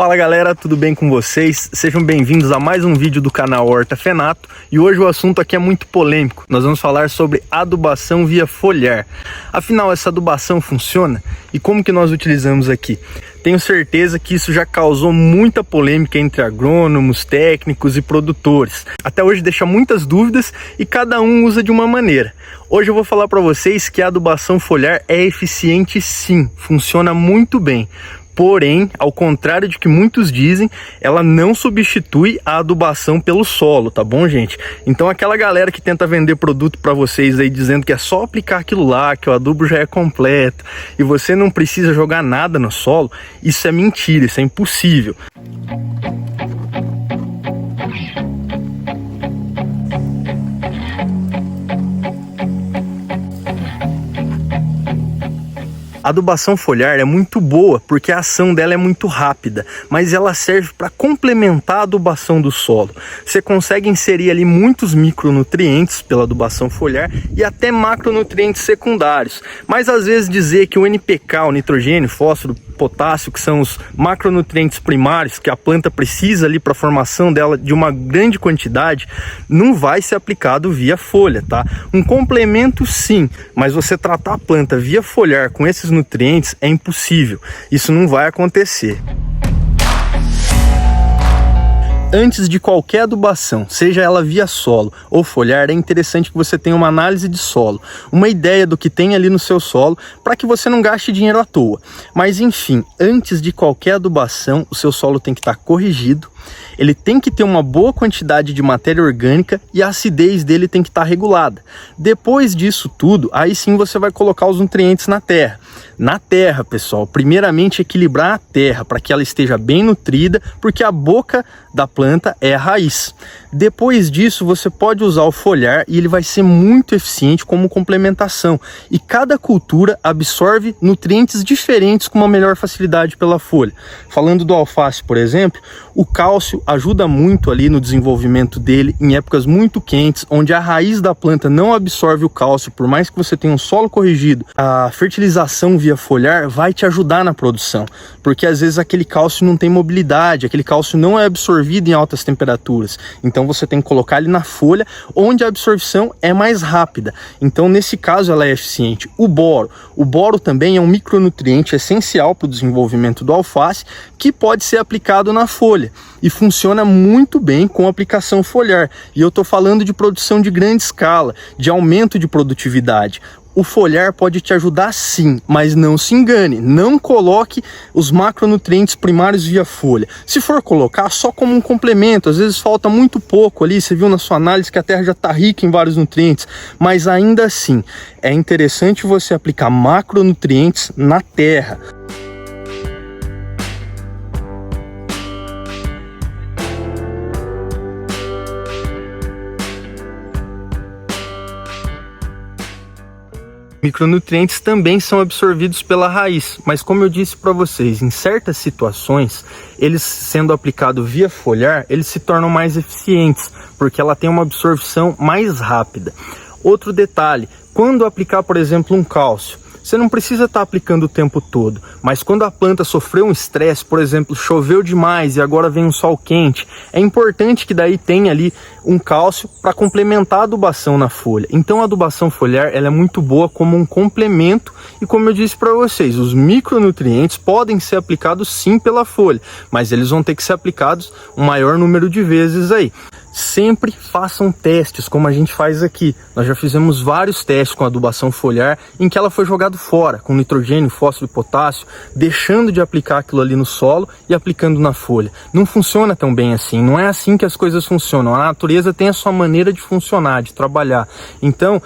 Fala galera, tudo bem com vocês? Sejam bem-vindos a mais um vídeo do canal Horta Fenato. E hoje o assunto aqui é muito polêmico. Nós vamos falar sobre adubação via foliar. Afinal, essa adubação funciona? E como que nós utilizamos aqui? Tenho certeza que isso já causou muita polêmica entre agrônomos, técnicos e produtores. Até hoje deixa muitas dúvidas e cada um usa de uma maneira. Hoje eu vou falar para vocês que a adubação foliar é eficiente sim, funciona muito bem. Porém, ao contrário de que muitos dizem, ela não substitui a adubação pelo solo, tá bom, gente? Então aquela galera que tenta vender produto para vocês aí dizendo que é só aplicar aquilo lá, que o adubo já é completo e você não precisa jogar nada no solo, isso é mentira, isso é impossível. A adubação foliar é muito boa porque a ação dela é muito rápida, mas ela serve para complementar a adubação do solo. Você consegue inserir ali muitos micronutrientes pela adubação foliar e até macronutrientes secundários. Mas às vezes dizer que o NPK, o nitrogênio, fósforo, potássio, que são os macronutrientes primários que a planta precisa ali para a formação dela de uma grande quantidade, não vai ser aplicado via folha, tá? Um complemento sim, mas você tratar a planta via foliar com esses nutrientes é impossível, isso não vai acontecer. Antes de qualquer adubação, seja ela via solo ou foliar, é interessante que você tenha uma análise de solo, uma ideia do que tem ali no seu solo, para que você não gaste dinheiro à toa. Mas enfim, antes de qualquer adubação, o seu solo tem que estar corrigido, ele tem que ter uma boa quantidade de matéria orgânica e a acidez dele tem que estar regulada. Depois disso tudo, aí sim você vai colocar os nutrientes na terra. Na terra, pessoal, primeiramente equilibrar a terra para que ela esteja bem nutrida, porque a boca da planta é a raiz. Depois disso, você pode usar o foliar e ele vai ser muito eficiente como complementação. E cada cultura absorve nutrientes diferentes com uma melhor facilidade pela folha. Falando do alface, por exemplo, o cálcio ajuda muito ali no desenvolvimento dele em épocas muito quentes, onde a raiz da planta não absorve o cálcio, por mais que você tenha um solo corrigido. A fertilização via foliar vai te ajudar na produção, porque às vezes aquele cálcio não tem mobilidade, aquele cálcio não é absorvido em altas temperaturas. Então você tem que colocar ele na folha, onde a absorção é mais rápida. Então nesse caso ela é eficiente. O boro também é um micronutriente essencial para o desenvolvimento do alface, que pode ser aplicado na folha e funciona muito bem com aplicação foliar. E eu estou falando de produção de grande escala, de aumento de produtividade. O foliar pode te ajudar sim, mas não se engane, não coloque os macronutrientes primários via folha. Se for colocar, só como um complemento, às vezes falta muito pouco ali, você viu na sua análise que a terra já está rica em vários nutrientes, mas ainda assim, é interessante você aplicar macronutrientes na terra. Micronutrientes também são absorvidos pela raiz, mas como eu disse para vocês, em certas situações, eles sendo aplicados via foliar, eles se tornam mais eficientes, porque ela tem uma absorção mais rápida. Outro detalhe, quando aplicar, por exemplo, um cálcio, você não precisa estar aplicando o tempo todo, mas quando a planta sofreu um estresse, por exemplo, choveu demais e agora vem um sol quente, é importante que daí tenha ali um cálcio para complementar a adubação na folha. Então a adubação foliar ela é muito boa como um complemento e como eu disse para vocês, os micronutrientes podem ser aplicados sim pela folha, mas eles vão ter que ser aplicados um maior número de vezes aí. Sempre façam testes como a gente faz aqui. Nós já fizemos vários testes com adubação foliar em que ela foi jogada fora, com nitrogênio, fósforo e potássio, deixando de aplicar aquilo ali no solo e aplicando na folha. Não funciona tão bem assim, não é assim que as coisas funcionam. A natureza tem a sua maneira de funcionar, de trabalhar. Então,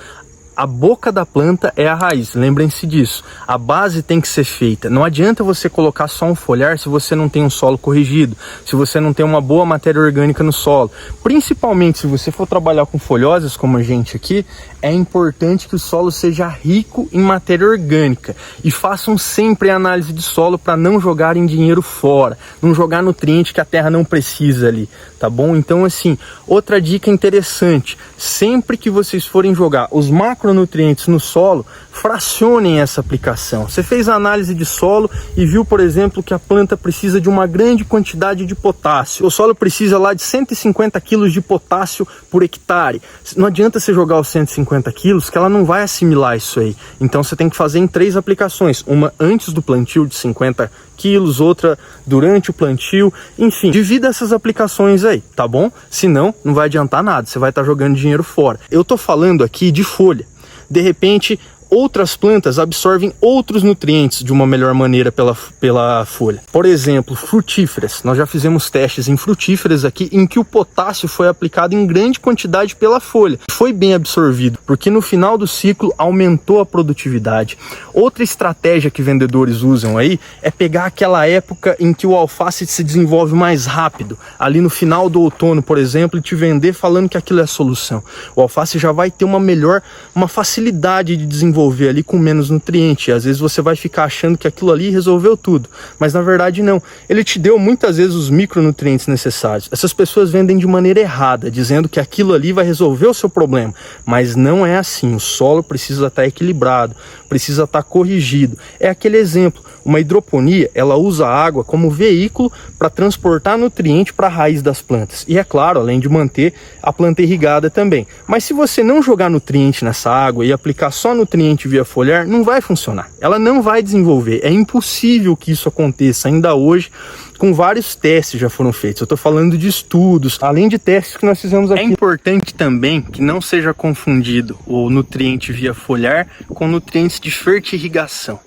a boca da planta é a raiz, lembrem-se disso. A base tem que ser feita. Não adianta você colocar só um foliar se você não tem um solo corrigido, se você não tem uma boa matéria orgânica no solo. Principalmente se você for trabalhar com folhosas, como a gente aqui, é importante que o solo seja rico em matéria orgânica. E façam sempre a análise de solo para não jogarem dinheiro fora, não jogar nutriente que a terra não precisa ali, tá bom? Então assim, outra dica interessante, sempre que vocês forem jogar os macro macronutrientes no solo, fracionem essa aplicação. Você fez a análise de solo e viu, por exemplo, que a planta precisa de uma grande quantidade de potássio. O solo precisa lá de 150 kg de potássio por hectare. Não adianta você jogar os 150 kg, que ela não vai assimilar isso aí. Então você tem que fazer em 3 aplicações. Uma antes do plantio de 50 quilos, outra durante o plantio, enfim, divida essas aplicações aí, tá bom? Senão, não vai adiantar nada, você vai estar jogando dinheiro fora. Eu tô falando aqui de folha. De repente, outras plantas absorvem outros nutrientes de uma melhor maneira pela folha. Por exemplo, frutíferas. Nós já fizemos testes em frutíferas aqui em que o potássio foi aplicado em grande quantidade pela folha. Foi bem absorvido, porque no final do ciclo aumentou a produtividade. Outra estratégia que vendedores usam aí é pegar aquela época em que o alface se desenvolve mais rápido, ali no final do outono, por exemplo, e te vender falando que aquilo é a solução. O alface já vai ter uma facilidade de desenvolver ali com menos nutriente. Às vezes você vai ficar achando que aquilo ali resolveu tudo, mas na verdade não. Ele te deu muitas vezes os micronutrientes necessários. Essas pessoas vendem de maneira errada, dizendo que aquilo ali vai resolver o seu problema, mas não é assim. O solo precisa estar equilibrado, precisa estar corrigido. É aquele exemplo, uma hidroponia, ela usa a água como veículo para transportar nutriente para a raiz das plantas. E é claro, além de manter a planta irrigada também. Mas se você não jogar nutriente nessa água e aplicar só nutriente via foliar, não vai funcionar. Ela não vai desenvolver. É impossível que isso aconteça ainda hoje. Com vários testes já foram feitos. Eu estou falando de estudos, além de testes que nós fizemos aqui. É importante também que não seja confundido o nutriente via foliar com nutrientes de fertirrigação.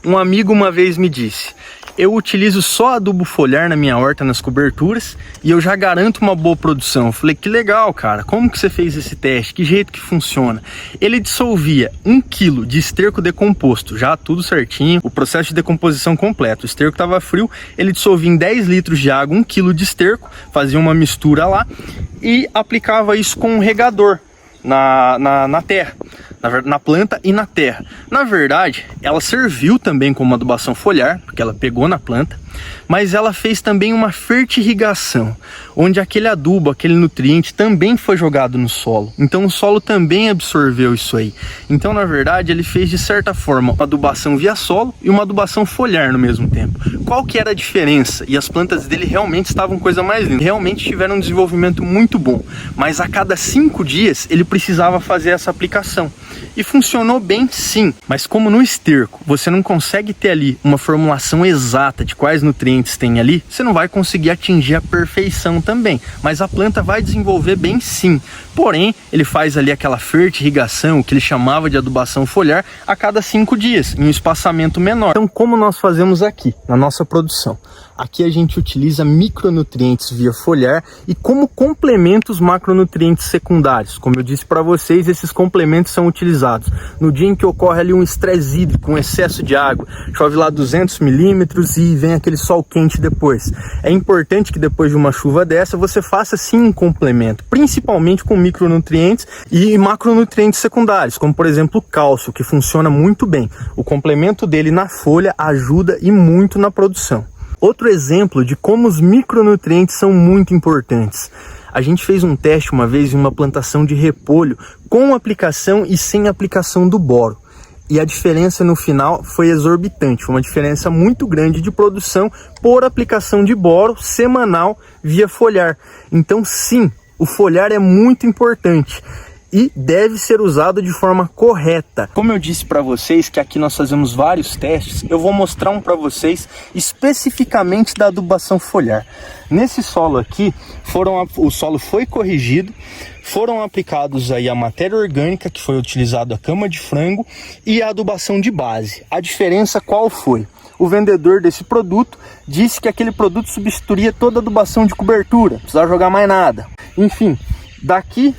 Um amigo uma vez me disse: eu utilizo só adubo foliar na minha horta, nas coberturas, e eu já garanto uma boa produção. Eu falei: que legal, cara, como que você fez esse teste? Que jeito que funciona? Ele dissolvia 1 kg de esterco decomposto, já tudo certinho, o processo de decomposição completo. O esterco estava frio, ele dissolvia em 10 litros de água 1 kg de esterco, fazia uma mistura lá e aplicava isso com um regador na terra, na planta e na terra. Na verdade, ela serviu também como adubação foliar, porque ela pegou na planta, mas ela fez também uma fertirrigação, onde aquele adubo, aquele nutriente também foi jogado no solo. Então o solo também absorveu isso aí. Então, na verdade, ele fez de certa forma uma adubação via solo e uma adubação foliar no mesmo tempo. Qual que era a diferença? E as plantas dele realmente estavam coisa mais linda. Realmente tiveram um desenvolvimento muito bom, mas a cada 5 dias ele precisava fazer essa aplicação. E funcionou bem, sim, mas como no esterco você não consegue ter ali uma formulação exata de quais nutrientes tem ali, você não vai conseguir atingir a perfeição também, mas a planta vai desenvolver bem, sim. Porém, ele faz ali aquela fertirrigação, que ele chamava de adubação foliar, a cada 5 dias, em um espaçamento menor. Então, como nós fazemos aqui, na nossa produção? Aqui a gente utiliza micronutrientes via foliar e como complemento os macronutrientes secundários. Como eu disse para vocês, esses complementos são utilizados no dia em que ocorre ali um estresse hídrico, um excesso de água, chove lá 200 milímetros e vem aquele sol quente depois. É importante que depois de uma chuva dessa você faça sim um complemento, principalmente com micronutrientes e macronutrientes secundários, como por exemplo o cálcio, que funciona muito bem. O complemento dele na folha ajuda e muito na produção. Outro exemplo de como os micronutrientes são muito importantes. A gente fez um teste uma vez em uma plantação de repolho com aplicação e sem aplicação do boro. E a diferença no final foi exorbitante, foi uma diferença muito grande de produção por aplicação de boro semanal via foliar. Então sim, o foliar é muito importante e deve ser usado de forma correta. Como eu disse para vocês que aqui nós fazemos vários testes, eu vou mostrar um para vocês especificamente da adubação foliar. Nesse solo aqui, o solo foi corrigido, foram aplicados aí a matéria orgânica, que foi utilizado a cama de frango, e a adubação de base. A diferença qual foi? O vendedor desse produto disse que aquele produto substituía toda a adubação de cobertura, não precisava jogar mais nada. Enfim, daqui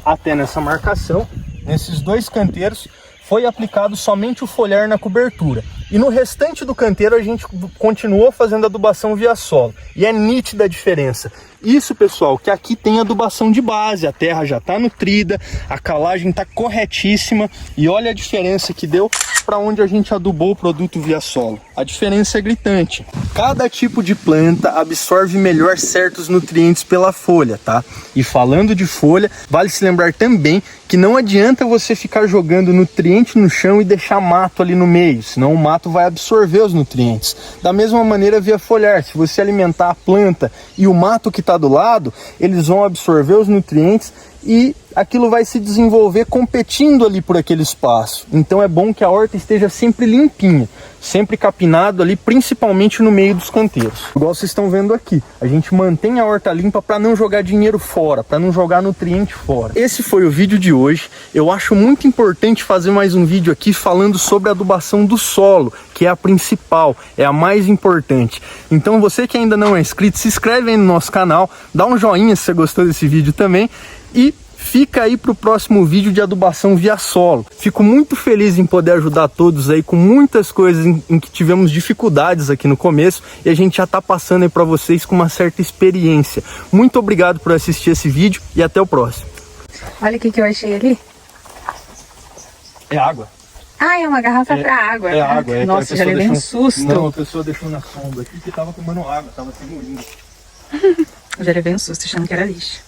até nessa marcação, nesses 2 canteiros, foi aplicado somente o foliar na cobertura. E no restante do canteiro a gente continuou fazendo adubação via solo. E é nítida a diferença. Isso, pessoal, que aqui tem adubação de base, a terra já está nutrida, a calagem está corretíssima. E olha a diferença que deu para onde a gente adubou o produto via solo. A diferença é gritante. Cada tipo de planta absorve melhor certos nutrientes pela folha, tá? E falando de folha, vale se lembrar também que não adianta você ficar jogando nutriente no chão e deixar mato ali no meio, senão o mato vai absorver os nutrientes. Da mesma maneira via foliar, se você alimentar a planta e o mato que está do lado, eles vão absorver os nutrientes e aquilo vai se desenvolver competindo ali por aquele espaço. Então é bom que a horta esteja sempre limpinha, sempre capinado ali, principalmente no meio dos canteiros. Igual vocês estão vendo aqui, a gente mantém a horta limpa para não jogar dinheiro fora, para não jogar nutriente fora. Esse foi o vídeo de hoje. Eu acho muito importante fazer mais um vídeo aqui falando sobre a adubação do solo, que é a principal, é a mais importante. Então você que ainda não é inscrito, se inscreve aí no nosso canal, dá um joinha se você gostou desse vídeo também e fica aí para o próximo vídeo de adubação via solo. Fico muito feliz em poder ajudar todos aí com muitas coisas em que tivemos dificuldades aqui no começo e a gente já está passando aí para vocês com uma certa experiência. Muito obrigado por assistir esse vídeo e até o próximo. Olha o que eu achei ali. É água. Ah, é uma garrafa para água. É água. Nossa, já levei um susto. Não, a pessoa deixou na sombra aqui que estava tomando água, estava se engolindo. Já levei um susto achando que era lixo.